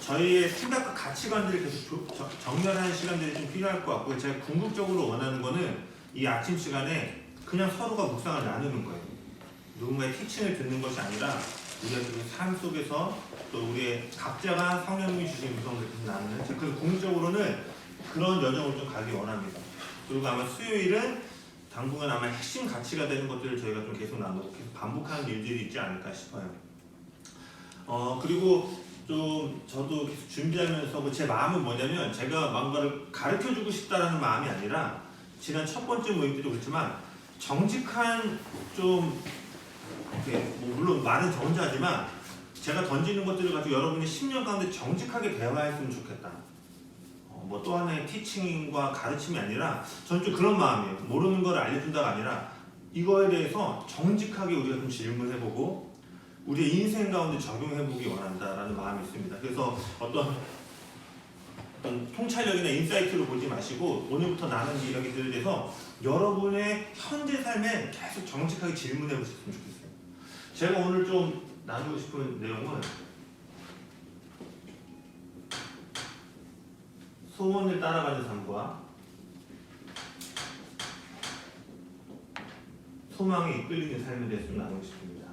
저희의 생각과 가치관들을 계속 정렬하는 시간들이 좀 필요할 것 같고요. 제가 궁극적으로 원하는 거는 이 아침 시간에 그냥 서로가 묵상을 나누는 거예요. 누군가의 티칭을 듣는 것이 아니라 우리가 그 삶 속에서 또 우리의 각자가 성령님이 주신 음성을 계속 나누는, 제가 그래서 궁극적으로는 그런 여정을 좀 가기 원합니다. 그리고 아마 수요일은 당분간 아마 핵심 가치가 되는 것들을 저희가 좀 계속 나누고 계속 반복하는 일들이 있지 않을까 싶어요. 그리고 좀 저도 계속 준비하면서 제 마음은 뭐냐면, 제가 뭔가를 가르쳐주고 싶다라는 마음이 아니라, 지난 첫 번째 모임 때도 그렇지만 정직한 좀 이렇게 뭐 물론 말은 저 혼자지만 제가 던지는 것들을 가지고 여러분이 10년 가운데 정직하게 대화했으면 좋겠다. 뭐 또 하나의 티칭과 가르침이 아니라 저는 좀 그런 마음이에요. 모르는 걸 알려준다가 아니라 이거에 대해서 정직하게 우리가 좀 질문해보고 우리의 인생 가운데 적용해보기 원한다라는 마음이 있습니다. 그래서 어떤 통찰력이나 인사이트로 보지 마시고 오늘부터 나눈 이야기들에 대해서 여러분의 현재 삶에 계속 정직하게 질문해 보셨으면 좋겠어요. 제가 오늘 좀 나누고 싶은 내용은 소원을 따라가는 삶과 소망에 이끌리는 삶에 대해서 좀 나누고 싶습니다.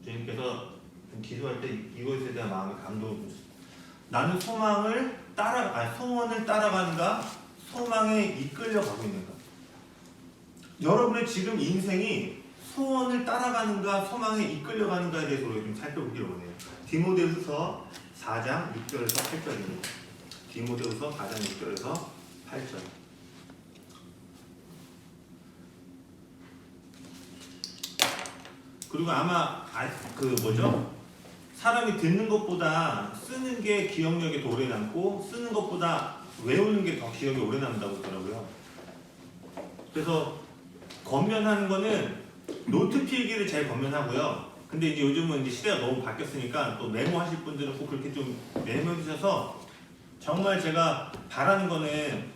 주님께서 좀 기도할 때 이것에 대한 마음의 감동을 주셨습니다. 나는 소원을 따라가는가, 소망에 이끌려가고 있는가. 여러분의 지금 인생이 소원을 따라가는가, 소망에 이끌려가는가에 대해서 우리가 좀 살펴보기를 원해요. 디모데후서 4장 6절에서 8절입니다. 디모데후서 4장 6절에서 8절. 그리고 아마 사람이 듣는 것보다 쓰는 게 기억력에 더 오래 남고 쓰는 것보다 외우는 게 더 기억에 오래 남는다고 하더라고요. 그래서 권면하는 거는 노트 필기를 제일 권면하고요. 근데 이제 요즘은 이제 시대가 너무 바뀌었으니까 또 메모하실 분들은 꼭 그렇게 좀 메모해 주셔서, 정말 제가 바라는 거는,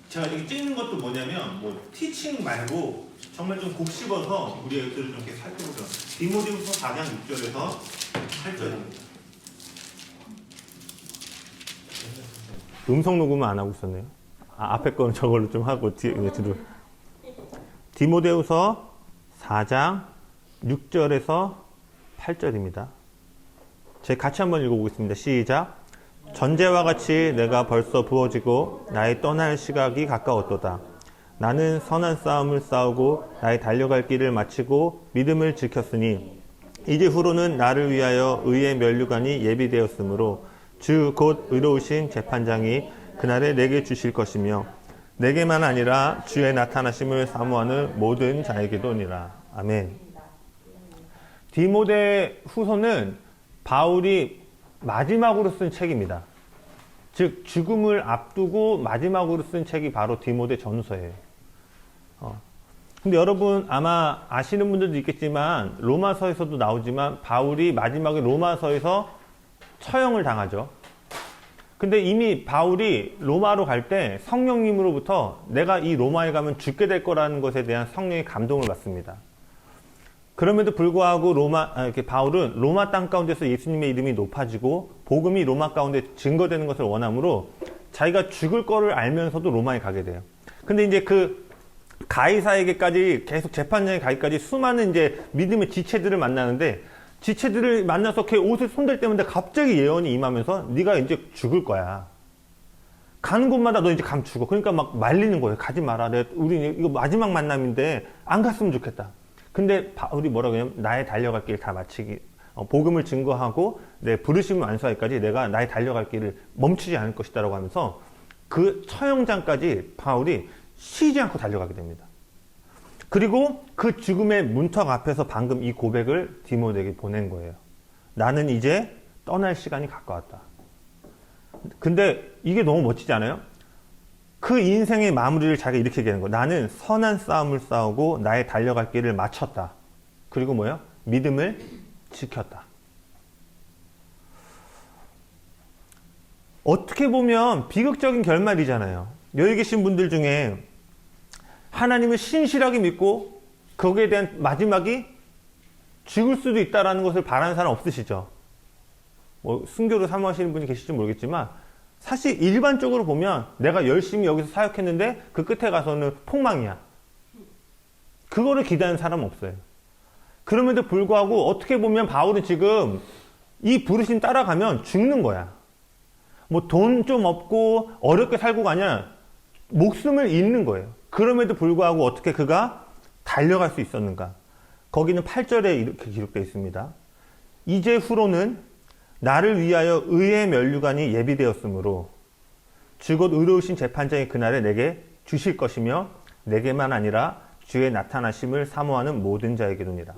제가 여기 찍는 것도 뭐냐면 뭐 티칭 말고 정말 좀 곱씹어서 우리의 것들을 좀 이렇게 살펴보죠. 디모데후서 4장 6절에서 8절입니다. 음성 녹음은 안 하고 있었네요. 앞에 거는 저걸로 좀 하고 뒤로. 디모데후서 4장 6절에서 8절입니다. 제가 같이 한번 읽어보겠습니다. 시작. 전제와 같이 내가 벌써 부어지고 나의 떠날 시각이 가까웠도다. 나는 선한 싸움을 싸우고 나의 달려갈 길을 마치고 믿음을 지켰으니 이제 후로는 나를 위하여 의의 면류관이 예비되었으므로 주 곧 의로우신 재판장이 그날에 내게 주실 것이며 내게만 아니라 주의 나타나심을 사모하는 모든 자에게도니라. 아멘. 디모데 후서는 바울이 마지막으로 쓴 책입니다. 즉 죽음을 앞두고 마지막으로 쓴 책이 바로 디모데 전후서예요. 근데 여러분 아마 아시는 분들도 있겠지만 로마서에서도 나오지만 바울이 마지막에 로마서에서 처형을 당하죠. 근데 이미 바울이 로마로 갈 때 성령님으로부터 내가 이 로마에 가면 죽게 될 거라는 것에 대한 성령의 감동을 받습니다. 그럼에도 불구하고 바울은 로마 땅 가운데서 예수님의 이름이 높아지고 복음이 로마 가운데 증거되는 것을 원하므로 자기가 죽을 거를 알면서도 로마에 가게 돼요. 근데 이제 그 가이사에게까지 계속 재판장에 가기까지 수많은 이제 믿음의 지체들을 만나는데, 지체들을 만나서 걔 옷을 손댈 때마다 갑자기 예언이 임하면서 네가 이제 죽을 거야. 가는 곳마다 너 이제 가면 죽어. 그러니까 막 말리는 거예요. 가지 마라. 우리 이거 마지막 만남인데 안 갔으면 좋겠다. 근데 바울이 뭐라고 하냐면 나의 달려갈 길 다 마치기, 복음을 증거하고 내 부르심을 완수하기까지 내가 나의 달려갈 길을 멈추지 않을 것이다 라고 하면서 그 처형장까지 바울이 쉬지 않고 달려가게 됩니다. 그리고 그 죽음의 문턱 앞에서 방금 이 고백을 디모데에게 보낸 거예요. 나는 이제 떠날 시간이 가까웠다. 근데 이게 너무 멋지지 않아요? 그 인생의 마무리를 자기가 이렇게 얘기하는 거예요. 나는 선한 싸움을 싸우고 나의 달려갈 길을 마쳤다. 그리고 뭐예요? 믿음을 지켰다. 어떻게 보면 비극적인 결말이잖아요. 여기 계신 분들 중에 하나님을 신실하게 믿고 거기에 대한 마지막이 죽을 수도 있다는 것을 바라는 사람 없으시죠? 뭐 순교를 사모하시는 분이 계실지 모르겠지만 사실 일반적으로 보면 내가 열심히 여기서 사역했는데 그 끝에 가서는 폭망이야. 그거를 기대하는 사람은 없어요. 그럼에도 불구하고 어떻게 보면 바울은 지금 이 부르심 따라가면 죽는 거야. 뭐 돈 좀 없고 어렵게 살고가 아니라 목숨을 잃는 거예요. 그럼에도 불구하고 어떻게 그가 달려갈 수 있었는가? 거기는 8절에 이렇게 기록되어 있습니다. 이제 후로는 나를 위하여 의의 면류관이 예비되었으므로 주곧 의로우신 재판장이 그날에 내게 주실 것이며 내게만 아니라 주의 나타나심을 사모하는 모든 자에게도니라.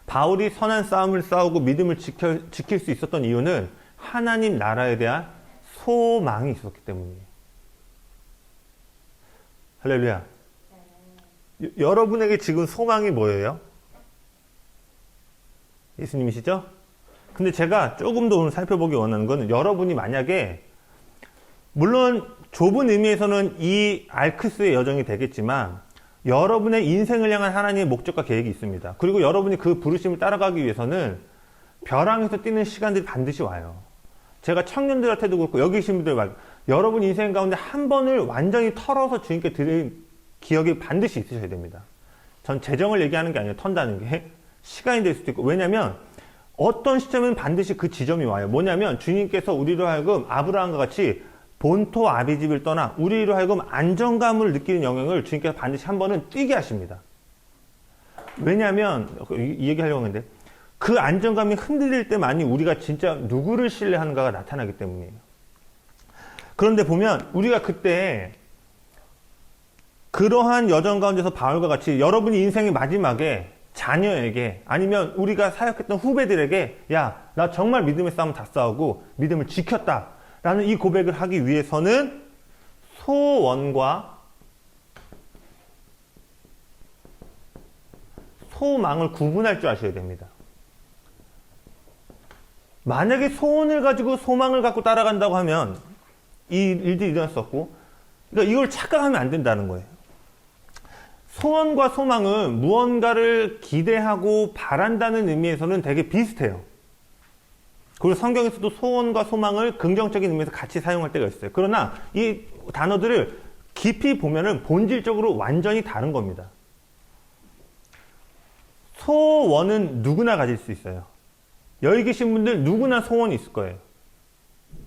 바울이 선한 싸움을 싸우고 믿음을 지킬 수 있었던 이유는 하나님 나라에 대한 소망이 있었기 때문이에요. 할렐루야. 여러분에게 지금 소망이 뭐예요? 예수님이시죠? 근데 제가 조금 더 오늘 살펴보기 원하는 건 여러분이 만약에 물론 좁은 의미에서는 이 알크스의 여정이 되겠지만 여러분의 인생을 향한 하나님의 목적과 계획이 있습니다. 그리고 여러분이 그 부르심을 따라가기 위해서는 벼랑에서 뛰는 시간들이 반드시 와요. 제가 청년들한테도 그렇고 여기 계신 분들 말고 여러분 인생 가운데 한 번을 완전히 털어서 주님께 드린 기억이 반드시 있으셔야 됩니다. 전 재정을 얘기하는 게 아니에요. 턴다는 게 시간이 될 수도 있고 왜냐하면 어떤 시점은 반드시 그 지점이 와요. 뭐냐면 주님께서 우리로 하여금 아브라함과 같이 본토 아비집을 떠나 우리로 하여금 안정감을 느끼는 영역을 주님께서 반드시 한 번은 뛰게 하십니다. 왜냐하면 이 얘기하려고 하는데 그 안정감이 흔들릴 때만이 우리가 진짜 누구를 신뢰하는가가 나타나기 때문이에요. 그런데 보면 우리가 그때 그러한 여정 가운데서 바울과 같이 여러분이 인생의 마지막에 자녀에게 아니면 우리가 사역했던 후배들에게 야, 나 정말 믿음의 싸움 다 싸우고 믿음을 지켰다 라는 이 고백을 하기 위해서는 소원과 소망을 구분할 줄 아셔야 됩니다. 만약에 소원을 가지고 소망을 갖고 따라간다고 하면 이 일들이 일어날 수 없고 그러니까 이걸 착각하면 안 된다는 거예요. 소원과 소망은 무언가를 기대하고 바란다는 의미에서는 되게 비슷해요. 그리고 성경에서도 소원과 소망을 긍정적인 의미에서 같이 사용할 때가 있어요. 그러나 이 단어들을 깊이 보면은 본질적으로 완전히 다른 겁니다. 소원은 누구나 가질 수 있어요. 여기 계신 분들 누구나 소원이 있을 거예요.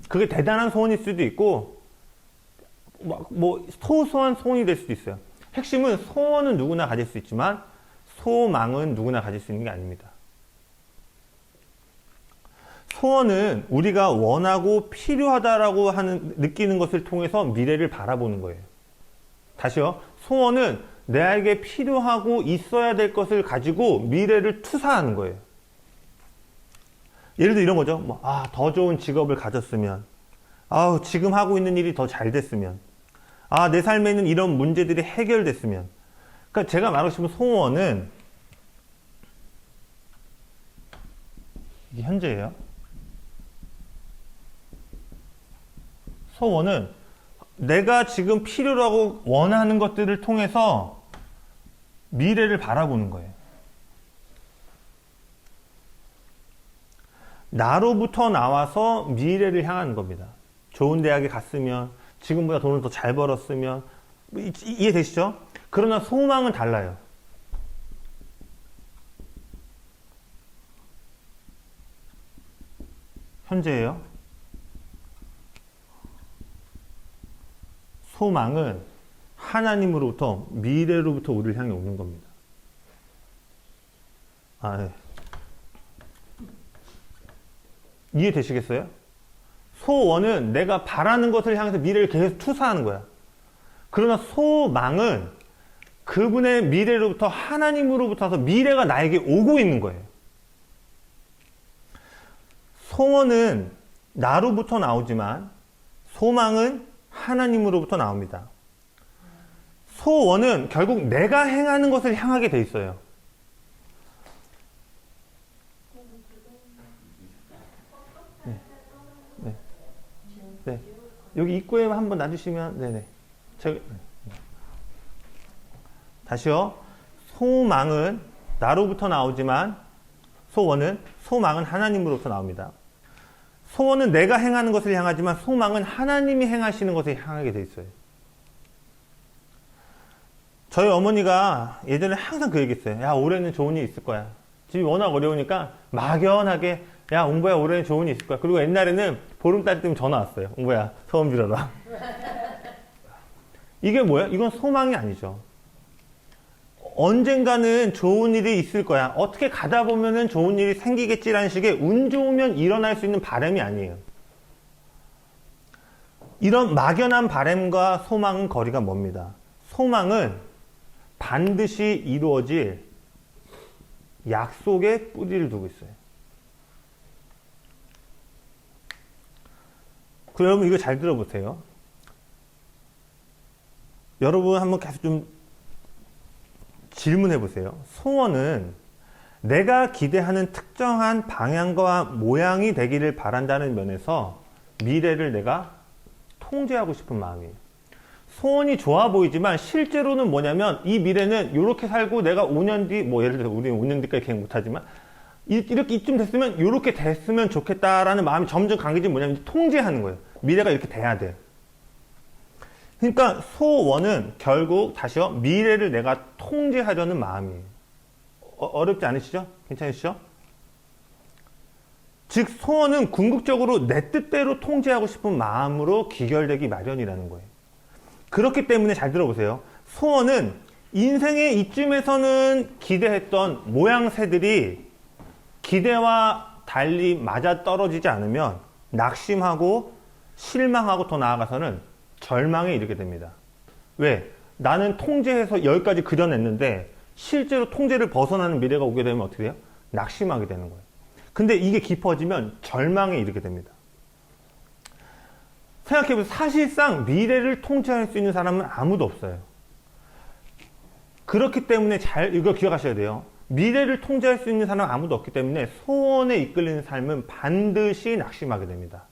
그게 대단한 소원일 수도 있고 뭐 소소한 소원이 될 수도 있어요. 핵심은 소원은 누구나 가질 수 있지만 소망은 누구나 가질 수 있는 게 아닙니다. 소원은 우리가 원하고 필요하다라고 느끼는 것을 통해서 미래를 바라보는 거예요. 다시요. 소원은 내게 필요하고 있어야 될 것을 가지고 미래를 투사하는 거예요. 예를 들어 이런 거죠. 더 좋은 직업을 가졌으면, 지금 하고 있는 일이 더 잘 됐으면, 내 삶에 있는 이런 문제들이 해결됐으면. 그러니까 제가 말하고 싶은 소원은 이게 현재예요. 소원은 내가 지금 필요로 하고 원하는 것들을 통해서 미래를 바라보는 거예요. 나로부터 나와서 미래를 향하는 겁니다. 좋은 대학에 갔으면, 지금보다 돈을 더 잘 벌었으면, 이해되시죠? 그러나 소망은 달라요. 현재예요. 소망은 하나님으로부터, 미래로부터 우리를 향해 오는 겁니다. 네. 이해되시겠어요? 소원은 내가 바라는 것을 향해서 미래를 계속 투사하는 거야. 그러나 소망은 그분의 미래로부터 하나님으로부터 미래가 나에게 오고 있는 거예요. 소원은 나로부터 나오지만 소망은 하나님으로부터 나옵니다. 소원은 결국 내가 행하는 것을 향하게 돼 있어요. 네. 여기 입구에 한번 놔주시면, 네네. 다시요. 소망은 나로부터 나오지만 소망은 하나님으로부터 나옵니다. 소원은 내가 행하는 것을 향하지만 소망은 하나님이 행하시는 것을 향하게 돼 있어요. 저희 어머니가 예전에 항상 그 얘기했어요. 야, 올해는 좋은 일 있을 거야. 집이 워낙 어려우니까 막연하게 야, 웅보야, 올해는 좋은 일 있을 거야. 그리고 옛날에는 보름달 때면 전화 왔어요. 웅보야, 소원 빌어라. 이게 뭐야? 이건 소망이 아니죠. 언젠가는 좋은 일이 있을 거야. 어떻게 가다 보면은 좋은 일이 생기겠지라는 식의 운 좋으면 일어날 수 있는 바람이 아니에요. 이런 막연한 바람과 소망은 거리가 멉니다. 소망은 반드시 이루어질 약속에 뿌리를 두고 있어요. 그럼 여러분 이거 잘 들어보세요. 여러분 한번 계속 좀 질문해 보세요. 소원은 내가 기대하는 특정한 방향과 모양이 되기를 바란다는 면에서 미래를 내가 통제하고 싶은 마음이에요. 소원이 좋아 보이지만 실제로는 뭐냐면 이 미래는 이렇게 살고 내가 5년 뒤, 뭐 예를 들어 우리는 5년 뒤까지 계획 못하지만 이렇게 이쯤 됐으면 이렇게 됐으면 좋겠다라는 마음이 점점 강해지면 뭐냐면 통제하는 거예요. 미래가 이렇게 돼야 돼. 그러니까 소원은 결국 다시요, 미래를 내가 통제하려는 마음이에요. 어렵지 않으시죠? 괜찮으시죠? 즉 소원은 궁극적으로 내 뜻대로 통제하고 싶은 마음으로 기결되기 마련이라는 거예요. 그렇기 때문에 잘 들어보세요. 소원은 인생의 이쯤에서는 기대했던 모양새들이 기대와 달리 맞아떨어지지 않으면 낙심하고 실망하고 더 나아가서는 절망에 이르게 됩니다. 왜? 나는 통제해서 여기까지 그려냈는데 실제로 통제를 벗어나는 미래가 오게 되면 어떻게 돼요? 낙심하게 되는 거예요. 근데 이게 깊어지면 절망에 이르게 됩니다. 생각해보세요. 사실상 미래를 통제할 수 있는 사람은 아무도 없어요. 그렇기 때문에 이거 기억하셔야 돼요. 미래를 통제할 수 있는 사람은 아무도 없기 때문에 소원에 이끌리는 삶은 반드시 낙심하게 됩니다.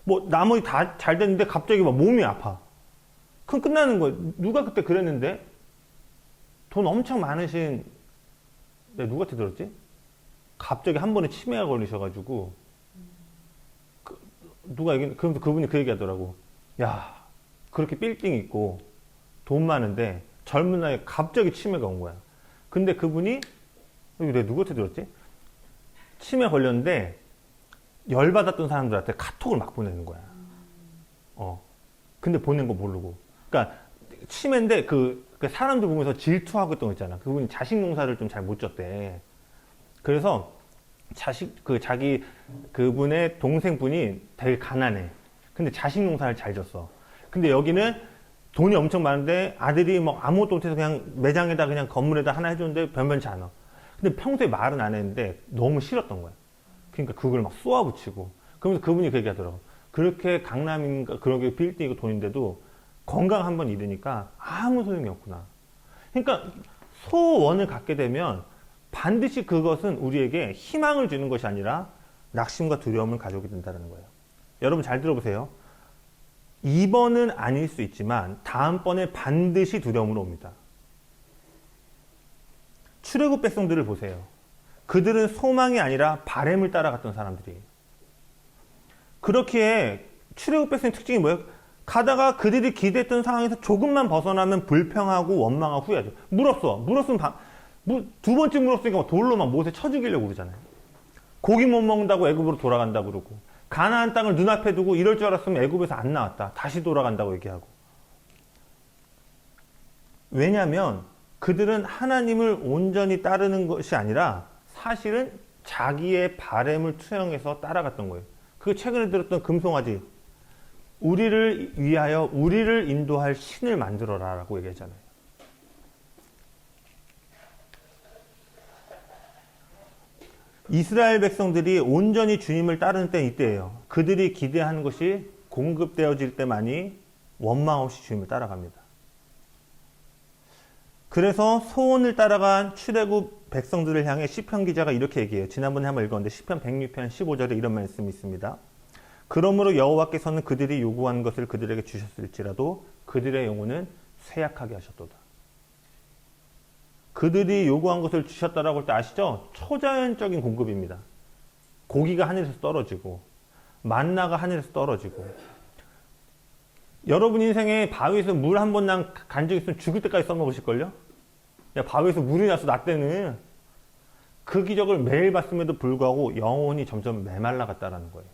뭐 나머지 다 잘 됐는데 갑자기 막 몸이 아파. 그럼 끝나는 거예요. 누가 그때 그랬는데 돈 엄청 많으신 내가 누구한테 들었지? 갑자기 한 번에 치매가 걸리셔가지고 누가 그러면서 그분이 그 얘기 하더라고. 야, 그렇게 빌딩 있고 돈 많은데 젊은 나이에 갑자기 치매가 온 거야. 근데 그분이 내가 누구한테 들었지? 치매 걸렸는데 열받았던 사람들한테 카톡을 막 보내는 거야. 근데 보낸 거 모르고. 그러니까 치매인데 그 사람들 보면서 질투하고 있던 거 있잖아. 그분이 자식 농사를 좀 잘 못 졌대. 그래서 자기 그분의 동생분이 되게 가난해. 근데 자식 농사를 잘 졌어. 근데 여기는 돈이 엄청 많은데 아들이 뭐 아무것도 못해서 그냥 매장에다 그냥 건물에다 하나 해줬는데 변변치 않아. 근데 평소에 말은 안 했는데 너무 싫었던 거야. 그러니까 그걸 막 쏘아붙이고. 그러면서 그분이 그 얘기 하더라고. 그렇게 강남인가 그런 게 빌딩이고 돈인데도 건강 한번 잃으니까 아무 소용이 없구나. 그러니까 소원을 갖게 되면 반드시 그것은 우리에게 희망을 주는 것이 아니라 낙심과 두려움을 가져오게 된다는 거예요. 여러분 잘 들어보세요. 이번은 아닐 수 있지만 다음번에 반드시 두려움으로 옵니다. 출애굽 백성들을 보세요. 그들은 소망이 아니라 바램을 따라갔던 사람들이에요. 그렇기에 출애굽 백성의 특징이 뭐예요? 가다가 그들이 기대했던 상황에서 조금만 벗어나면 불평하고 원망하고 후회하죠. 물었으면 두 번째 물었으니까 돌로 막 못에 쳐 죽이려고 그러잖아요. 고기 못 먹는다고 애굽으로 돌아간다고 그러고, 가나안 땅을 눈앞에 두고 이럴 줄 알았으면 애굽에서 안 나왔다. 다시 돌아간다고 얘기하고. 왜냐하면 그들은 하나님을 온전히 따르는 것이 아니라 사실은 자기의 바램을 투영해서 따라갔던 거예요. 그 최근에 들었던 금송아지, 우리를 위하여 우리를 인도할 신을 만들어라 라고 얘기했잖아요. 이스라엘 백성들이 온전히 주님을 따르는 때는 이때예요. 그들이 기대하는 것이 공급되어질 때만이 원망 없이 주님을 따라갑니다. 그래서 소원을 따라간 출애굽 백성들을 향해 시편 기자가 이렇게 얘기해요. 지난번에 한번 읽었는데 시편 106편 15절에 이런 말씀이 있습니다. 그러므로 여호와께서는 그들이 요구한 것을 그들에게 주셨을지라도 그들의 영혼은 쇠약하게 하셨도다. 그들이 요구한 것을 주셨다라고 할 때 아시죠? 초자연적인 공급입니다. 고기가 하늘에서 떨어지고 만나가 하늘에서 떨어지고. 여러분 인생에 바위에서 물 한 번 간 적 있으면 죽을 때까지 써먹으실걸요? 야, 바위에서 물이 나서 나 때는. 그 기적을 매일 봤음에도 불구하고 영혼이 점점 메말라갔다라는 거예요.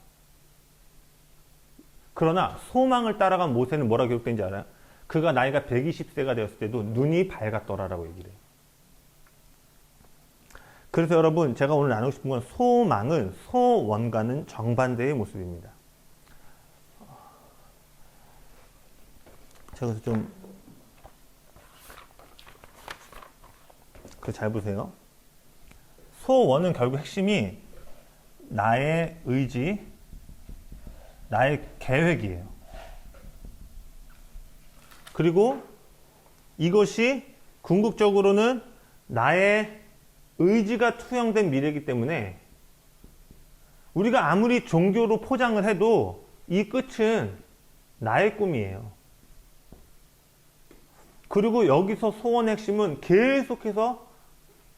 그러나 소망을 따라간 모세는 뭐라 기록된지 알아요? 그가 나이가 120세가 되었을 때도 눈이 밝았더라라고 얘기를 해요. 그래서 여러분, 제가 오늘 나누고 싶은 건 소망은 소원과는 정반대의 모습입니다. 제가 그래서 좀, 잘 보세요. 소원은 결국 핵심이 나의 의지, 나의 계획이에요. 그리고 이것이 궁극적으로는 나의 의지가 투영된 미래이기 때문에 우리가 아무리 종교로 포장을 해도 이 끝은 나의 꿈이에요. 그리고 여기서 소원의 핵심은 계속해서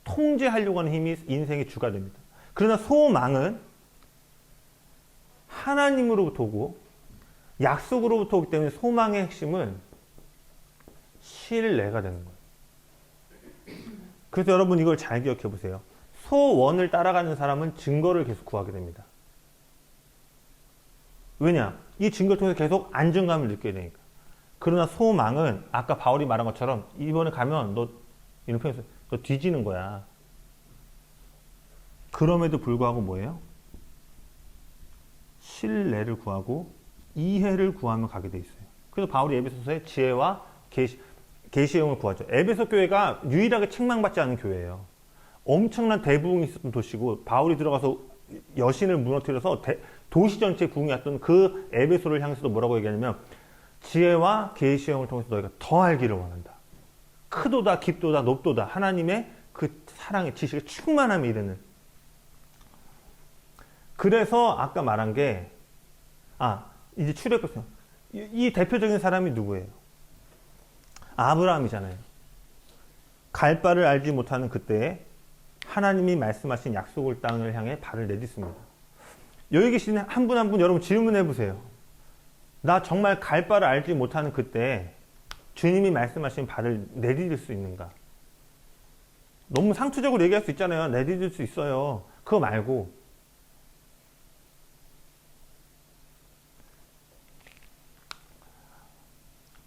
통제하려고 하는 힘이 인생의 주가 됩니다. 그러나 소망은 하나님으로부터 오고 약속으로부터 오기 때문에 소망의 핵심은 신뢰가 되는 거예요. 그래서 여러분 이걸 잘 기억해 보세요. 소원을 따라가는 사람은 증거를 계속 구하게 됩니다. 왜냐? 이 증거를 통해서 계속 안정감을 느껴야 되니까. 그러나 소망은 아까 바울이 말한 것처럼 이번에 가면 너 이런 표현에서 너 뒤지는 거야. 그럼에도 불구하고 뭐예요? 신뢰를 구하고 이해를 구하며 가게 돼 있어요. 그래서 바울이 에베소서에 지혜와 계시의 영을 구하죠. 에베소 교회가 유일하게 책망받지 않은 교회예요. 엄청난 대부흥이 있었던 도시고 바울이 들어가서 여신을 무너뜨려서 도시 전체에 부흥이 왔던 그 에베소를 향해서도 뭐라고 얘기하냐면 지혜와 계시의 영을 통해서 너희가 더 알기를 원한다. 크도다 깊도다 높도다 하나님의 그 사랑의 지식의 충만함에 이르는. 그래서 아까 말한 게 이제 출애굽해서 이 대표적인 사람이 누구예요? 아브라함이잖아요. 갈 바를 알지 못하는 그때에 하나님이 말씀하신 약속을 땅을 향해 발을 내딛습니다. 여기 계신 한 분 한 분 여러분 질문해 보세요. 나 정말 갈 바를 알지 못하는 그때 주님이 말씀하신 발을 내디딜 수 있는가? 너무 상투적으로 얘기할 수 있잖아요. 내디딜 수 있어요. 그거 말고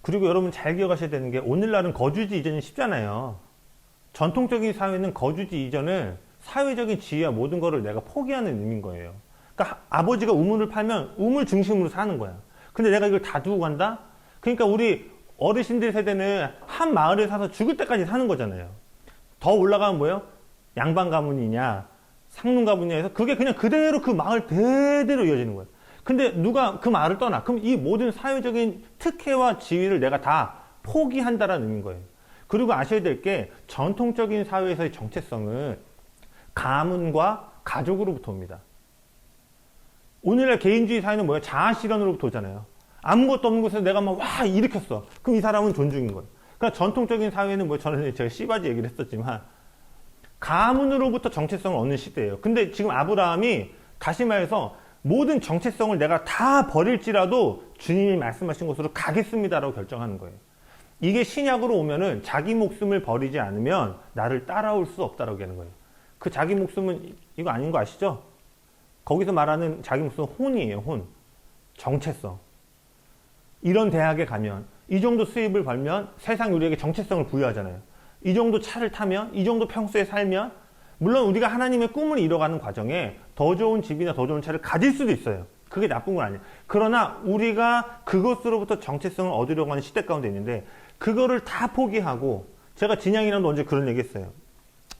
그리고 여러분 잘 기억하셔야 되는 게 오늘날은 거주지 이전이 쉽잖아요. 전통적인 사회는 거주지 이전을 사회적인 지위와 모든 것을 내가 포기하는 의미인 거예요. 그러니까 아버지가 우물을 팔면 우물 중심으로 사는 거야. 근데 내가 이걸 다 두고 간다? 그러니까 우리 어르신들 세대는 한 마을에 사서 죽을 때까지 사는 거잖아요. 더 올라가면 뭐예요? 양반 가문이냐 상nun 가문이냐 해서 그게 그냥 그대로 그 마을 대대로 이어지는 거예요. 근데 누가 그 마을을 떠나? 그럼 이 모든 사회적인 특혜와 지위를 내가 다 포기한다라는 의미인 거예요. 그리고 아셔야 될 게 전통적인 사회에서의 정체성은 가문과 가족으로부터 옵니다. 오늘날 개인주의 사회는 뭐예요? 자아실현으로부터 오잖아요. 아무것도 없는 곳에서 내가 막 와 일으켰어. 그럼 이 사람은 존중인 거예요. 그러니까 전통적인 사회는 뭐 저는 제가 씨바지 얘기를 했었지만 가문으로부터 정체성을 얻는 시대예요. 근데 지금 아브라함이 다시 말해서 모든 정체성을 내가 다 버릴지라도 주님이 말씀하신 곳으로 가겠습니다라고 결정하는 거예요. 이게 신약으로 오면은 자기 목숨을 버리지 않으면 나를 따라올 수 없다라고 하는 거예요. 그 자기 목숨은 이거 아닌 거 아시죠? 거기서 말하는 자기 목숨은 혼이에요. 혼. 정체성. 이런 대학에 가면 이 정도 수입을 벌면 세상 우리에게 정체성을 부여하잖아요. 이 정도 차를 타면 이 정도 평소에 살면 물론 우리가 하나님의 꿈을 이뤄가는 과정에 더 좋은 집이나 더 좋은 차를 가질 수도 있어요. 그게 나쁜 건 아니에요. 그러나 우리가 그것으로부터 정체성을 얻으려고 하는 시대 가운데 있는데 그거를 다 포기하고 제가 진양이랑도 언제 그런 얘기 했어요.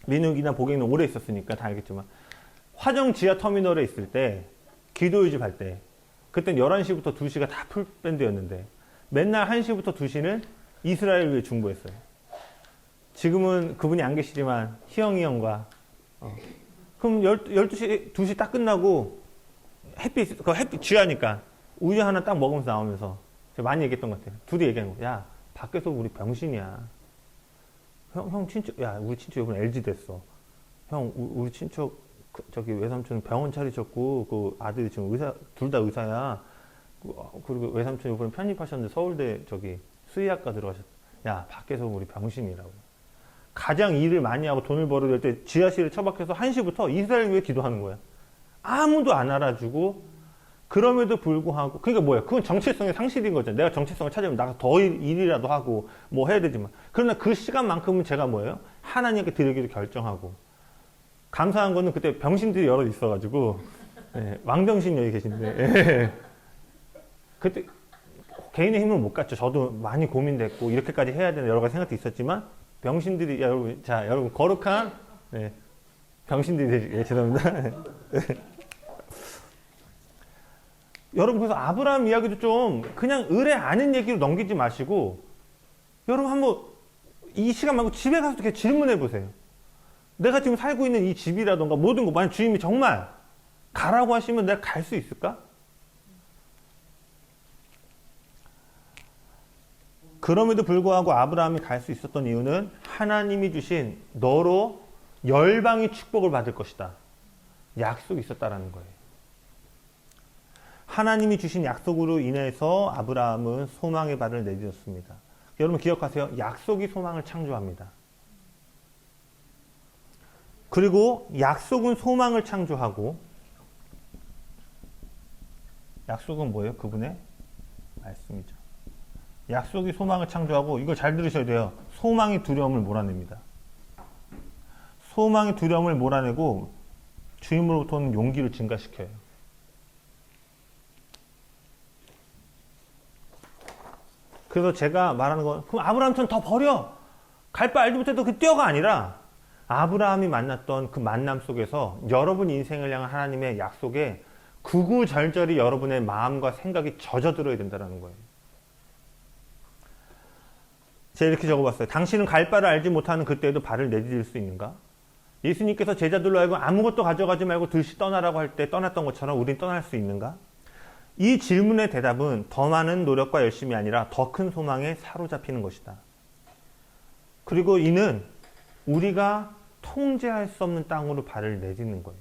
민욱이나 보경이는 오래 있었으니까 다 알겠지만 화정 지하 터미널에 있을 때 기도 유집할 때 그땐 11시부터 2시가 다 풀밴드였는데 맨날 1시부터 2시는 이스라엘 위해 중보했어요. 지금은 그분이 안 계시지만 희영이 형과 그럼 12시, 2시 딱 끝나고 햇빛 쥐하니까 우유 하나 딱 먹으면서 나오면서 제가 많이 얘기했던 것 같아요. 둘이 얘기하는 거야. 야, 밖에서 우리 병신이야. 형 친척, 야, 우리 친척 이번에 LG 됐어. 형, 우리 친척 저기 외삼촌 병원 차리셨고 그 아들이 지금 의사 둘 다 의사야. 그리고 외삼촌이 이번에 편입하셨는데 서울대 저기 수의학과 들어가셨. 야 밖에서 우리 병신이라고. 가장 일을 많이 하고 돈을 벌어야 될 때 지하실에 처박혀서 1시부터 이스라엘 위해 기도하는 거야. 아무도 안 알아주고 그럼에도 불구하고 그러니까 뭐야? 그건 정체성의 상실인 거잖아. 내가 정체성을 찾으면 나가 더 일이라도 하고 뭐 해야 되지만 그러나 그 시간만큼은 제가 뭐예요? 하나님께 드리기로 결정하고 감사한 거는 그때 병신들이 여러 있어가지고 예, 왕병신 여기 계신데 예. 그때 개인의 힘을 못 갔죠. 저도 많이 고민됐고 이렇게까지 해야 되는 여러 가지 생각도 있었지만 병신들이 여러분 자 여러분 거룩한 예, 병신들이 예, 죄송합니다. 여러분 그래서 아브라함 이야기도 좀 그냥 의뢰 아는 얘기로 넘기지 마시고 여러분 한번 이 시간 말고 집에 가서 이렇게 질문해 보세요. 내가 지금 살고 있는 이 집이라던가 모든 거 만약 주님이 정말 가라고 하시면 내가 갈 수 있을까? 그럼에도 불구하고 아브라함이 갈 수 있었던 이유는 하나님이 주신 너로 열방이 축복을 받을 것이다. 약속이 있었다라는 거예요. 하나님이 주신 약속으로 인해서 아브라함은 소망의 발을 내딛었습니다. 여러분 기억하세요. 약속이 소망을 창조합니다. 그리고 약속은 소망을 창조하고 약속은 뭐예요? 그분의 말씀이죠. 약속이 소망을 창조하고 이거 잘 들으셔야 돼요. 소망이 두려움을 몰아냅니다. 소망이 두려움을 몰아내고 주님으로부터는 용기를 증가시켜요. 그래서 제가 말하는 건 그럼 아브라함처럼 더 버려. 갈 바 알지 못해도 그 뛰어가 아니라 아브라함이 만났던 그 만남 속에서 여러분 인생을 향한 하나님의 약속에 구구절절히 여러분의 마음과 생각이 젖어들어야 된다는 거예요. 제가 이렇게 적어봤어요. 당신은 갈 바를 알지 못하는 그때에도 발을 내디딜 수 있는가? 예수님께서 제자들로 하여금 아무것도 가져가지 말고 들시 떠나라고 할 때 떠났던 것처럼 우린 떠날 수 있는가? 이 질문의 대답은 더 많은 노력과 열심이 아니라 더 큰 소망에 사로잡히는 것이다. 그리고 이는 우리가 통제할 수 없는 땅으로 발을 내딛는 거예요.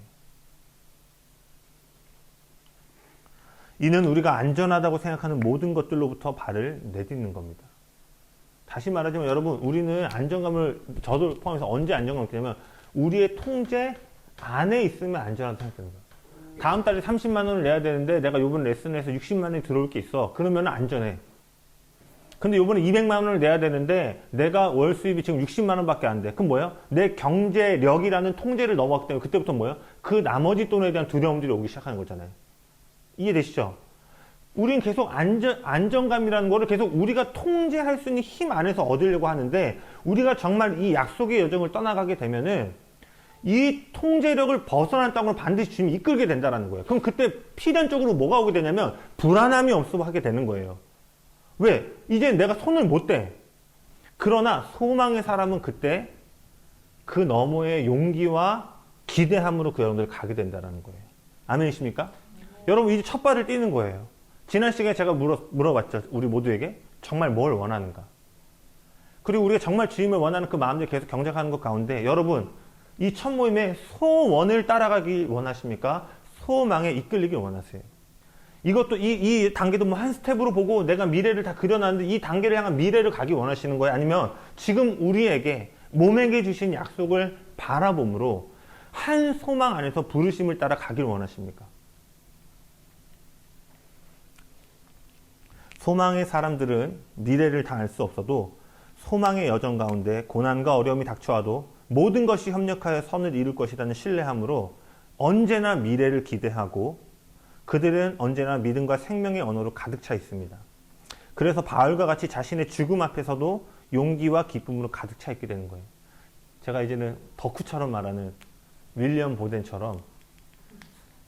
이는 우리가 안전하다고 생각하는 모든 것들로부터 발을 내딛는 겁니다. 다시 말하자면 여러분 우리는 안정감을 저도 포함해서 언제 안정감을 느끼냐면 우리의 통제 안에 있으면 안전하다고 생각하는 거예요. 다음 달에 30만 원을 내야 되는데 내가 요번 레슨에서 60만 원이 들어올 게 있어. 그러면 안전해. 근데 요번에 200만 원을 내야 되는데 내가 월 수입이 지금 60만 원밖에 안 돼. 그럼 뭐예요? 내 경제력이라는 통제를 넘어갔기 때문에 그때부터 뭐예요? 그 나머지 돈에 대한 두려움들이 오기 시작하는 거잖아요. 이해되시죠? 우린 계속 안정감이라는 거를 계속 우리가 통제할 수 있는 힘 안에서 얻으려고 하는데 우리가 정말 이 약속의 여정을 떠나가게 되면은 이 통제력을 벗어난 땅으로 반드시 주님이 이끌게 된다는 거예요. 그럼 그때 필연적으로 뭐가 오게 되냐면 불안함이 없어 하게 되는 거예요. 왜? 이제 내가 손을 못 대. 그러나 소망의 사람은 그때 그 너머의 용기와 기대함으로 그 여러분들 가게 된다는 거예요. 아멘이십니까? 여러분 이제 첫 발을 띄는 거예요. 지난 시간에 제가 물어봤죠. 우리 모두에게 정말 뭘 원하는가? 그리고 우리가 정말 주님을 원하는 그 마음들이 계속 경작하는 것 가운데 여러분 이 첫 모임에 소원을 따라가기 원하십니까? 소망에 이끌리길 원하세요. 이것도 이 단계도 뭐 한 스텝으로 보고 내가 미래를 다 그려놨는데 이 단계를 향한 미래를 가기 원하시는 거예요? 아니면 지금 우리에게 몸에게 주신 약속을 바라봄으로 한 소망 안에서 부르심을 따라 가길 원하십니까? 소망의 사람들은 미래를 다 알 수 없어도 소망의 여정 가운데 고난과 어려움이 닥쳐와도 모든 것이 협력하여 선을 이룰 것이라는 신뢰함으로 언제나 미래를 기대하고 그들은 언제나 믿음과 생명의 언어로 가득 차 있습니다. 그래서 바울과 같이 자신의 죽음 앞에서도 용기와 기쁨으로 가득 차 있게 되는 거예요. 제가 이제는 덕후처럼 말하는 윌리엄 보덴처럼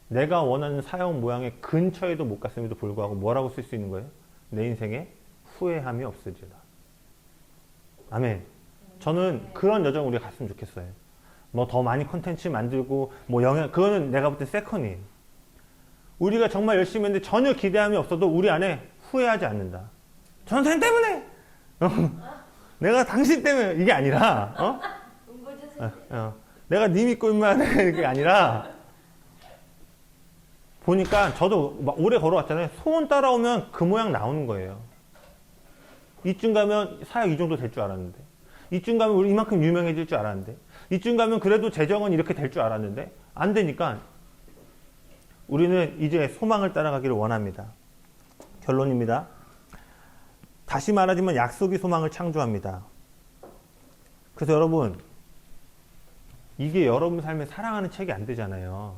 내가 원하는 사역 모양의 근처에도 못 갔음에도 불구하고 뭐라고 쓸 수 있는 거예요? 내 인생에 후회함이 없으리라. 아멘. 저는 그런 여정 우리가 갔으면 좋겠어요. 뭐 더 많이 콘텐츠 만들고 뭐 그거는 내가 볼 때 세컨이에요. 우리가 정말 열심히 했는데 전혀 기대함이 없어도 우리 안에 후회하지 않는다. 전생 때문에 내가 당신 때문에 이게 아니라 내가 니 믿고 임마 그게 아니라 보니까 저도 막 오래 걸어왔잖아요. 소원 따라오면 그 모양 나오는 거예요. 이쯤 가면 사역 이 정도 될 줄 알았는데, 이쯤 가면 우리 이만큼 유명해질 줄 알았는데, 이쯤 가면 그래도 재정은 이렇게 될 줄 알았는데 안 되니까 우리는 이제 소망을 따라가기를 원합니다. 결론입니다. 다시 말하지만 약속이 소망을 창조합니다. 그래서 여러분, 이게 여러분 삶에 사랑하는 책이 안 되잖아요.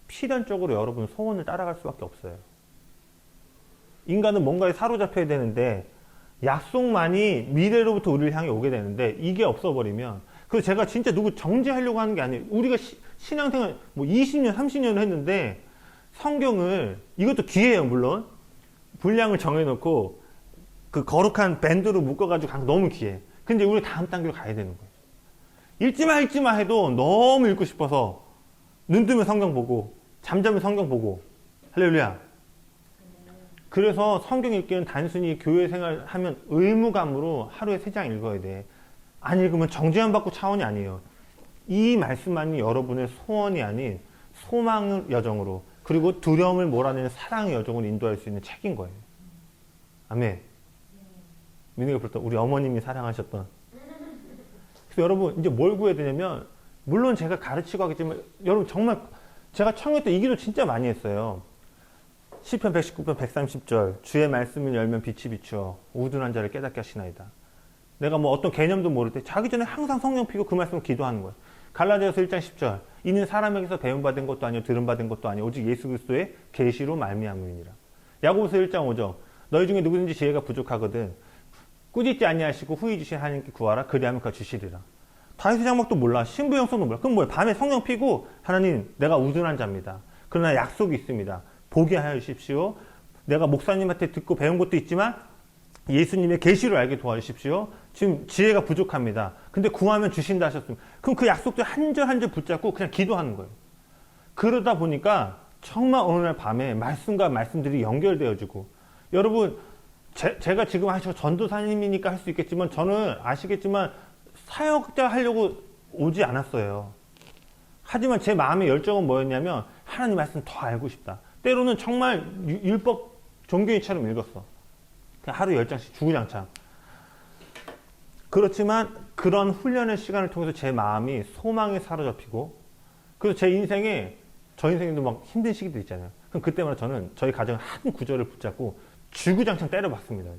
필연적으로 여러분 소원을 따라갈 수밖에 없어요. 인간은 뭔가에 사로잡혀야 되는데 약속만이 미래로부터 우리를 향해 오게 되는데 이게 없어버리면, 그래서 제가 진짜 누구 정죄하려고 하는 게 아니에요. 우리가 신앙생활 뭐 20년, 30년을 했는데 성경을, 이것도 기회예요, 물론. 분량을 정해놓고 그 거룩한 밴드로 묶어가지고 가는 거 너무 기회. 근데 우리 다음 단계로 가야 되는 거예요. 읽지 마 해도 너무 읽고 싶어서 눈 뜨면 성경 보고 잠자면 성경 보고. 할렐루야. 그래서 성경 읽기는 단순히 교회 생활하면 의무감으로 하루에 3장 읽어야 돼. 안 읽으면 정죄만 받고 차원이 아니에요. 이 말씀만이 여러분의 소원이 아닌 소망의 여정으로, 그리고 두려움을 몰아내는 사랑의 여정으로 인도할 수 있는 책인 거예요. 아멘. 민우가 불렀던 우리 어머님이 사랑하셨던. 그래서 여러분 이제 뭘 구해야 되냐면, 물론 제가 가르치고 하겠지만 여러분 정말 제가 청회 때 이 기도 진짜 많이 했어요. 시편 119편 130절 주의 말씀을 열면 빛이 비추어 우둔한 자를 깨닫게 하시나이다. 내가 뭐 어떤 개념도 모를 때 자기 전에 항상 성령 피고 그 말씀을 기도하는 거예요. 갈라디아서 1장 10절 이는 사람에게서 배움받은 것도 아니요 들음받은 것도 아니요 오직 예수 그리스도의 계시로 말미암음이니라. 야고보서 1장 5절 너희 중에 누구든지 지혜가 부족하거든 꾸짖지 아니하시고 후히 주신 하나님께 구하라 그리하면 그가 주시리라. 다윗의 장막도 몰라. 신부 영성도 몰라. 그럼 뭐야? 밤에 성령 피고 하나님 내가 우둔한 자입니다. 그러나 약속이 있습니다. 보게 하여 주십시오. 내가 목사님한테 듣고 배운 것도 있지만 예수님의 계시를 알게 도와주십시오. 지금 지혜가 부족합니다. 근데 구하면 주신다 하셨습니다. 그럼 그 약속들 한 절 한 절 붙잡고 그냥 기도하는 거예요. 그러다 보니까 정말 어느 날 밤에 말씀과 말씀들이 연결되어지고, 여러분 제가 지금 저 전도사님이니까 할 수 있겠지만 저는 아시겠지만 사역자 하려고 오지 않았어요. 하지만 제 마음의 열정은 뭐였냐면 하나님 말씀 더 알고 싶다. 때로는 정말 율법 종교인처럼 읽었어. 그냥 하루 10장씩 주구장창. 그렇지만 그런 훈련의 시간을 통해서 제 마음이 소망에 사로잡히고, 그래서 제 인생에, 저 인생에도 막 힘든 시기들 있잖아요. 그럼 그때마다 저는 저희 가정 한 구절을 붙잡고 주구장창 때려봤습니다.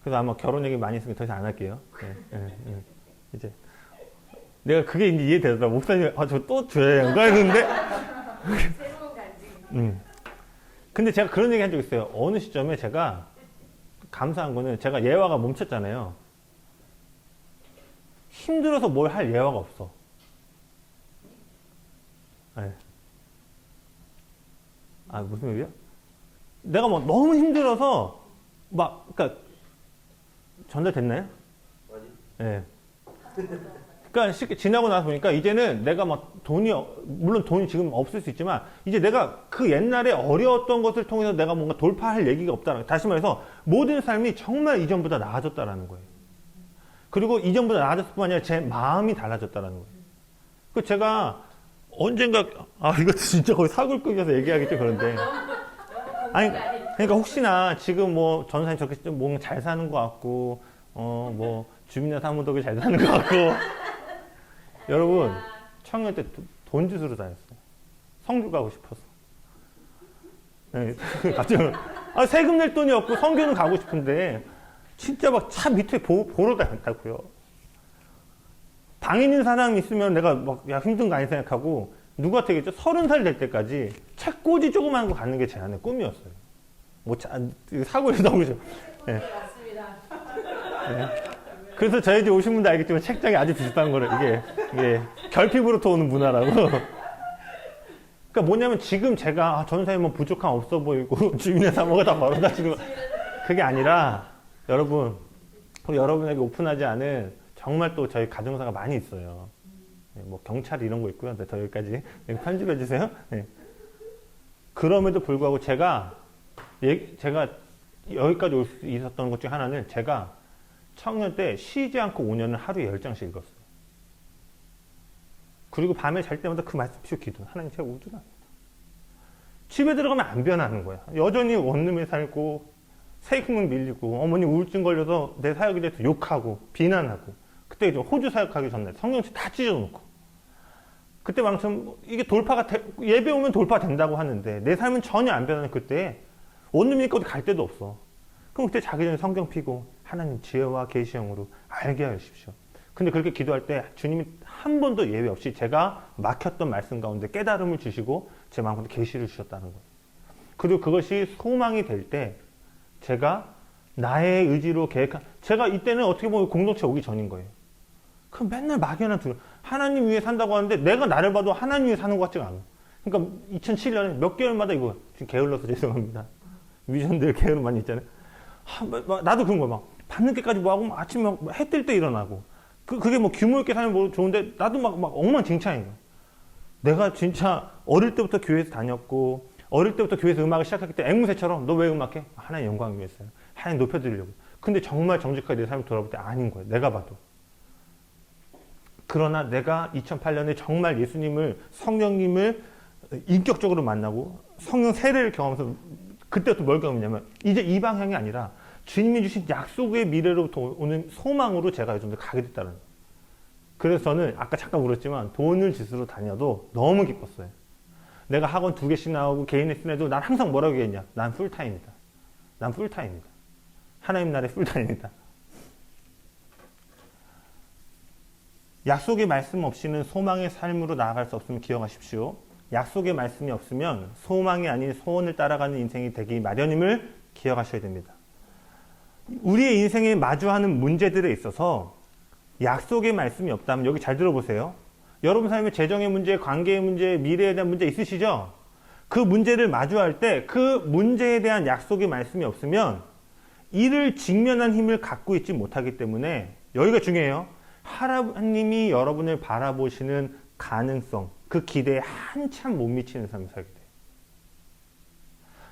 그래서 아마 결혼 얘기 많이 했으면 더 이상 안 할게요. 이제 내가 그게 이제 이해되더라. 목사님, 저 또 줘야 하는 거 했는데. 근데 제가 그런 얘기 한 적 있어요. 어느 시점에 제가 감사한 거는 제가 예화가 멈췄잖아요. 힘들어서 뭘 할 예화가 없어. 네. 아, 무슨 얘기야? 내가 뭐 너무 힘들어서 그러니까 전달됐나요? 네. 그러니까 쉽게 지나고 나서 보니까 이제는 내가 막 물론 돈이 지금 없을 수 있지만 이제 내가 그 옛날에 어려웠던 것을 통해서 내가 뭔가 돌파할 얘기가 없다는, 다시 말해서 모든 삶이 정말 이전보다 나아졌다라는 거예요. 그리고 이전보다 나아졌을 뿐만 아니라 제 마음이 달라졌다라는 거예요. 그 제가 언젠가 이것도 진짜 거의 사골급이어서 얘기하겠죠. 그런데 아니 그러니까 혹시나 지금 뭐 전사님 저렇게 좀 뭔가 잘 사는 것 같고 뭐 주민야 사무덕이 잘 사는 것 같고 여러분 청년 때 돈 주스러 다녔어요. 성교 가고 싶어서. 네, 갑자기 세금 낼 돈이 없고 성교는 가고 싶은데 진짜 막 차 밑에 보러 다녔다고요. 방 있는 사람이 있으면 내가 막 힘든 거 아니 생각하고 누구한테 얘기했죠? 30살 될 때까지 책꽂이 조그만 거 갖는 게 제 안의 꿈이었어요. 뭐 사고에서 나오죠. 네. 맞습니다. 네. 그래서 저희 집 오신 분들 알겠지만 책장이 아주 비슷한 거를 이게 결핍으로부터 오는 문화라고. 그러니까 뭐냐면 지금 제가 전사님 뭐 부족함 없어 보이고 주민의 사모가 다 벌어다주는 거 그게 아니라 여러분 여러분에게 오픈하지 않은 정말 또 저희 가정사가 많이 있어요. 네, 뭐 경찰 이런 거 있고요. 네, 더 여기까지 편집해 주세요. 네. 그럼에도 불구하고 제가 여기까지 올 수 있었던 것 중 하나는 제가 청년 때 쉬지 않고 5년을 하루에 10장씩 읽었어요. 그리고 밤에 잘 때마다 그 말씀 피워 기도. 하나님 제가 우둔합니다. 집에 들어가면 안 변하는 거야. 여전히 원룸에 살고 세금은 밀리고 어머니 우울증 걸려서 내 사역에 대해서 욕하고 비난하고 그때 이제 호주 사역하기 전날 성경책 다 찢어놓고 그때 망처럼 이게 예배 오면 돌파된다고 하는데 내 삶은 전혀 안 변하는 그때 원룸이니까 어디 갈 데도 없어. 그럼 그때 자기 전에 성경 피고 하나님 지혜와 계시형으로 알게 하십시오. 근데 그렇게 기도할 때 주님이 한 번도 예외 없이 제가 막혔던 말씀 가운데 깨달음을 주시고 제 마음 가운데 계시를 주셨다는 거예요. 그리고 그것이 소망이 될 때 제가 나의 의지로 제가 이때는 어떻게 보면 공동체 오기 전인 거예요. 그럼 맨날 막연한 하나님 위해 산다고 하는데 내가 나를 봐도 하나님 위해 사는 것 같지가 않아. 그러니까 2007년에 몇 개월마다 이거 지금 게을러서 죄송합니다. 위전들 게으름 많이 있잖아요. 나도 그런 거야. 막 밤늦게까지 뭐하고 아침에 해 뜰 때 일어나고 그게 뭐 규모 있게 살면 뭐 좋은데 나도 막 엉망진창인 거야. 내가 진짜 어릴 때부터 교회에서 다녔고 어릴 때부터 교회에서 음악을 시작했기 때문에 앵무새처럼 너 왜 음악해? 하나님 영광을 위해서요. 하나님 높여드리려고. 근데 정말 정직하게 내 삶을 돌아볼 때 아닌 거예요. 내가 봐도. 그러나 내가 2008년에 정말 예수님을 성령님을 인격적으로 만나고 성령 세례를 경험하면서 그때부터 뭘 경험했냐면 이제 이 방향이 아니라 주님이 주신 약속의 미래로부터 오는 소망으로 제가 요즘 가게 됐다는 거예요. 그래서 저는 아까 잠깐 물었지만 돈을 짓으러 다녀도 너무 기뻤어요. 내가 학원 2개씩 나오고 개인 레슨 해도 난 항상 뭐라고 얘기했냐. 난 풀타임이다. 난 풀타임이다. 하나님 나라의 풀타임이다. 약속의 말씀 없이는 소망의 삶으로 나아갈 수 없음을 기억하십시오. 약속의 말씀이 없으면 소망이 아닌 소원을 따라가는 인생이 되기 마련임을 기억하셔야 됩니다. 우리의 인생에 마주하는 문제들에 있어서 약속의 말씀이 없다면 여기 잘 들어보세요. 여러분 삶의 재정의 문제, 관계의 문제, 미래에 대한 문제 있으시죠? 그 문제를 마주할 때 그 문제에 대한 약속의 말씀이 없으면 이를 직면한 힘을 갖고 있지 못하기 때문에 여기가 중요해요. 하나님이 여러분을 바라보시는 가능성, 그 기대에 한참 못 미치는 삶을 살게 돼요.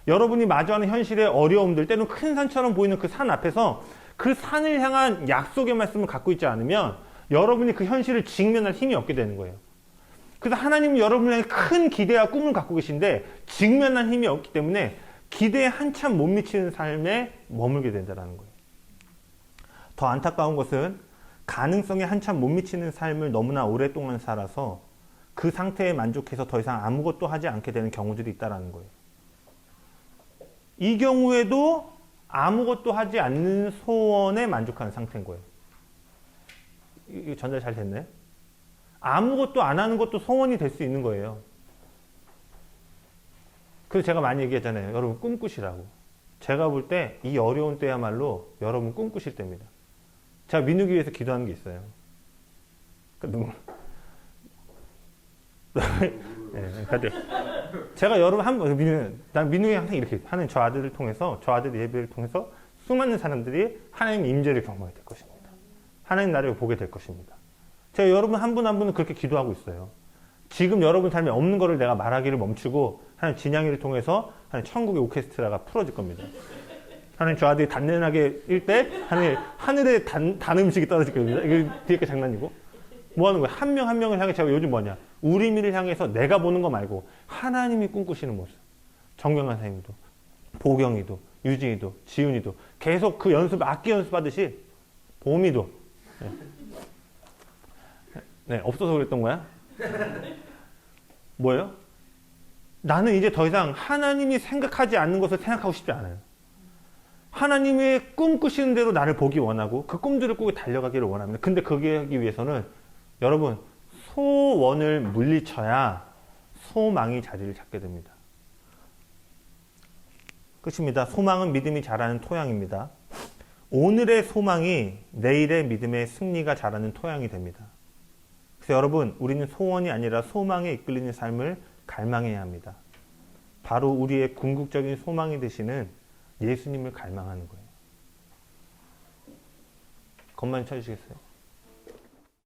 여러분이 마주하는 현실의 어려움들, 때로는 큰 산처럼 보이는 그 산 앞에서 그 산을 향한 약속의 말씀을 갖고 있지 않으면 여러분이 그 현실을 직면할 힘이 없게 되는 거예요. 그래서 하나님은 여러분을 향해 큰 기대와 꿈을 갖고 계신데 직면할 힘이 없기 때문에 기대에 한참 못 미치는 삶에 머물게 된다는 거예요. 더 안타까운 것은 가능성에 한참 못 미치는 삶을 너무나 오랫동안 살아서 그 상태에 만족해서 더 이상 아무것도 하지 않게 되는 경우들이 있다는 거예요. 이 경우에도 아무것도 하지 않는 소원에 만족하는 상태인 거예요. 이거 전달 잘 됐나요? 아무것도 안 하는 것도 소원이 될 수 있는 거예요. 그래서 제가 많이 얘기했잖아요. 여러분 꿈꾸시라고. 제가 볼 때 이 어려운 때야말로 여러분 꿈꾸실 때입니다. 제가 민우기 위해서 기도하는 게 있어요. 네, 제가 여러분 난 민우이 항상 이렇게 하는 저 아들을 통해서 저 아들 예배를 통해서 수많은 사람들이 하나님 임재를 경험하게 될 것입니다. 하나님 나라를 보게 될 것입니다. 제가 여러분 한 분 한 분은 그렇게 기도하고 있어요. 지금 여러분 삶에 없는 거를 내가 말하기를 멈추고 하나님 진양이를 통해서 하나님 천국의 오케스트라가 풀어질 겁니다. 하나님 저 아들이 단단하게 일 때 하늘에 단 음식이 떨어질 겁니다. 이거 뒤에 게 장난이고 뭐 하는 거야? 한 명 한 명을 향해 제가 요즘 뭐냐? 우리미를 향해서 내가 보는 거 말고 하나님이 꿈꾸시는 모습. 정경환 선생님도, 보경이도, 유진이도, 지훈이도 계속 그 악기 연습하듯이 보미도 네, 없어서 그랬던 거야? 뭐예요? 나는 이제 더 이상 하나님이 생각하지 않는 것을 생각하고 싶지 않아요. 하나님의 꿈꾸시는 대로 나를 보기 원하고 그 꿈들을 꾸고 달려가기를 원합니다. 근데 그게 하기 위해서는 여러분 소원을 물리쳐야 소망이 자리를 잡게 됩니다. 끝입니다. 소망은 믿음이 자라는 토양입니다. 오늘의 소망이 내일의 믿음의 승리가 자라는 토양이 됩니다. 그래서 여러분 우리는 소원이 아니라 소망에 이끌리는 삶을 갈망해야 합니다. 바로 우리의 궁극적인 소망이 되시는 예수님을 갈망하는 거예요. 것만 쳐주시겠어요?